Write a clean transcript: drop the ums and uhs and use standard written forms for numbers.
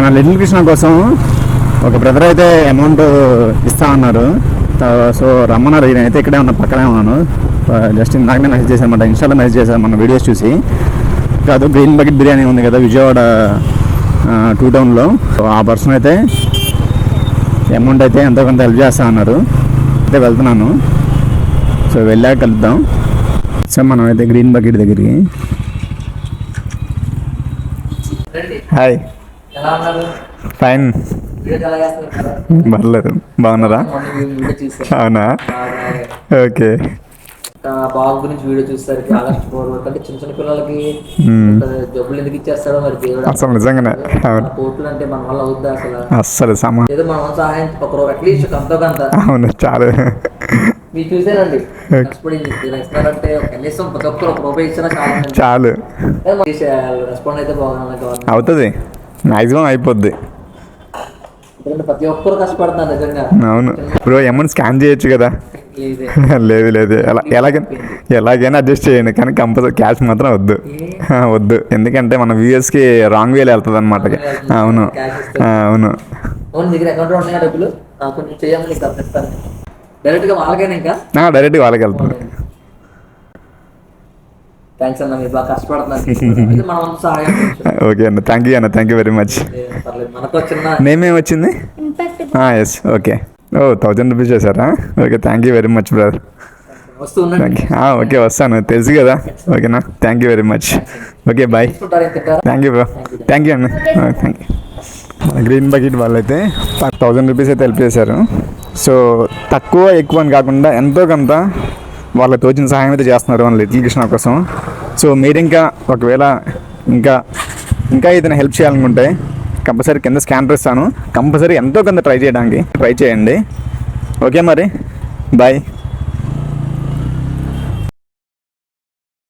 మన లిటిల్ కృష్ణ కోసం ఒక బ్రదర్ అయితే అమౌంట్ ఇస్తా ఉన్నారు. సో రమ్మన్నారు. నేనైతే ఇక్కడే ఉన్నా, పక్కనే ఉన్నాను. జస్ట్ ఇందాకనే మెసేజ్ చేశాను అనమాట, ఇన్స్టాలో మెసేజ్ చేశాను మన వీడియోస్ చూసి. కాదు, గ్రీన్ బకెట్ బిర్యానీ ఉంది కదా విజయవాడ 2 టౌన్లో. సో ఆ పర్సన్ అయితే అమౌంట్ అయితే ఎంతో కొంత హెల్ప్ చేస్తా అన్నారు. అయితే వెళ్తున్నాను. సో వెళ్ళాక కలుద్దాం. సో మనం అయితే గ్రీన్ బకెట్ దగ్గరికి. హాయ్, ఫైన్, పర్లేదు. బాగున్నారా? అవునా, ఓకే. బాబు గురించి వీడియో చూస్తారు. ఆగస్ట్ 4 అంటే చిన్న చిన్న పిల్లలకి జబ్బులు ఎందుకు ఇచ్చేస్తాడో మరి దేవుడు. అసలు నిజంగానే కోట్లు అంటే మన వల్ల అవుద్దా అసలు ఏదో మనం సహాయం అట్లీస్ట్ అంతో కొంత. అవును, చాలు. మీరు చూసారండి ఇస్తున్నారంటే కనీసం ప్రతి ఒక్కరు ఒక రూపాయి ఇచ్చినా చాలు. రెస్పాండ్ అయితే బాగుంది, అవుతుంది, మ్యాక్సిమం అయిపోద్ది. ప్రతి ఒక్కరు కష్టపడుతున్నారు నిజంగా. అవును బ్రో, అమౌంట్ స్కాన్ చేయొచ్చు కదా? లేదు లేదు, ఎలాగైనా అడ్జస్ట్ చేయండి, కానీ కంపల్సరీ క్యాష్ మాత్రం వద్దు. వద్దు, ఎందుకంటే మన వ్యూయర్స్కి రాంగ్ వేలో వెళ్తుంది అనమాట. అవును అవును. డైరెక్ట్గా వాళ్ళకైనా ఇంకా డైరెక్ట్గా వాళ్ళకి వెళ్తుంది. థ్యాంక్స్ అన్న, మీరు బాగా కష్టపడుతున్నారు. మనం సహాయం. ఓకే అన్న, థ్యాంక్ యూ అన్న, థ్యాంక్ యూ వెరీ మచ్. మనకు చిన్న నేమ్ ఏమొచ్చింది? Yes, okay. 1000 రూపీస్ చేశారా? Okay, thank you very much brother. Okay, వస్తాను, తెలుసు కదా. ఓకేనా, thank you very much. Okay, bye. Thank you bro, thank you అన్న, థ్యాంక్ యూ. గ్రీన్ బకెట్ వాళ్ళైతే 1000 రూపీస్ అయితే హెల్ప్ చేశారు. సో తక్కువ ఎక్కువ అని కాకుండా ఎంతో కొంత వాళ్ళకి తోచిన సహాయం అయితే చేస్తున్నారు మన లిటిల్ కృష్ణ కోసం. సో మీరు ఇంకా ఒకవేళ ఇంకా ఏదైనా హెల్ప్ చేయాలనుకుంటే కంపల్సరీ కింద స్కానర్ ఇస్తాను. కంపల్సరీ ఎంతో కొంత ట్రై చేయండి. ఓకే మరి, బాయ్.